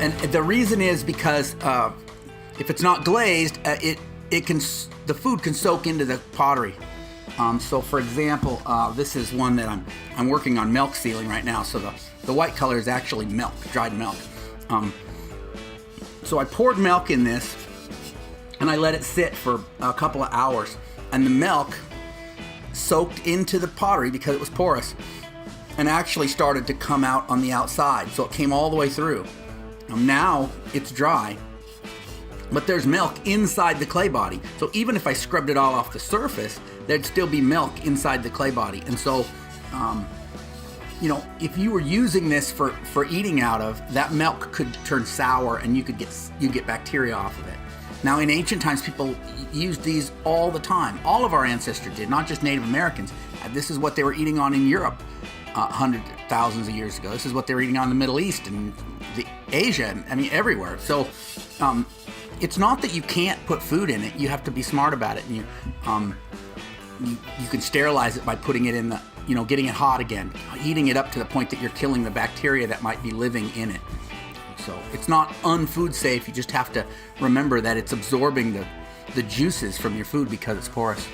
And the reason is because if it's not glazed, the food can soak into the pottery. So for example, this is one that I'm working on milk sealing right now. So the white color is actually milk, dried milk. So I poured milk in this and I let it sit for a couple of hours, and the milk soaked into the pottery because it was porous and actually started to come out on the outside. So it came all the way through. Now it's dry, but there's milk inside the clay body. So even if I scrubbed it all off the surface, there'd still be milk inside the clay body. And so, if you were using this for eating out of, that milk could turn sour and you get bacteria off of it. Now, in ancient times, people used these all the time. All of our ancestors did, not just Native Americans. This is what they were eating on in Europe hundreds, thousands of years ago. This is what they were eating on in the Middle East and Asia, everywhere. So it's not that you can't put food in it. You have to be smart about it. And you can sterilize it by putting it in getting it hot again, heating it up to the point that you're killing the bacteria that might be living in it. So it's not unfood safe. You just have to remember that it's absorbing the juices from your food because it's porous.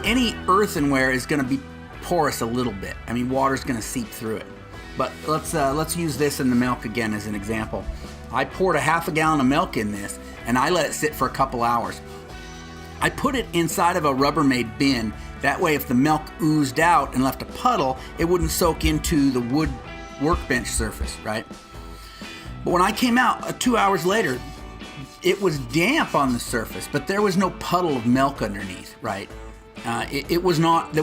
Any earthenware is going to be porous a little bit. Water's going to seep through it. But let's use this in the milk again as an example. I poured a half a gallon of milk in this and I let it sit for a couple hours. I put it inside of a Rubbermaid bin. That way, if the milk oozed out and left a puddle, it wouldn't soak into the wood workbench surface, right? But when I came out 2 hours later, it was damp on the surface, but there was no puddle of milk underneath, right? There was not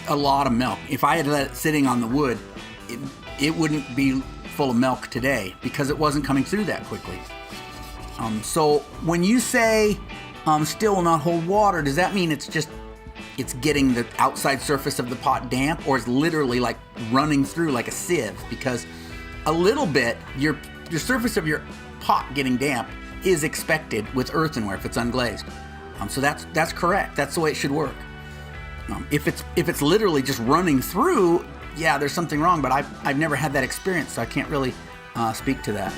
a lot of milk. If I had let it sitting on the wood, it wouldn't be full of milk today because it wasn't coming through that quickly. So when you say still will not hold water, does that mean it's getting the outside surface of the pot damp, or is literally like running through like a sieve? Because a little bit, your surface of your pot getting damp is expected with earthenware if it's unglazed. So that's correct. That's the way it should work. If it's literally just running through, yeah, there's something wrong. But I've never had that experience, so I can't really speak to that.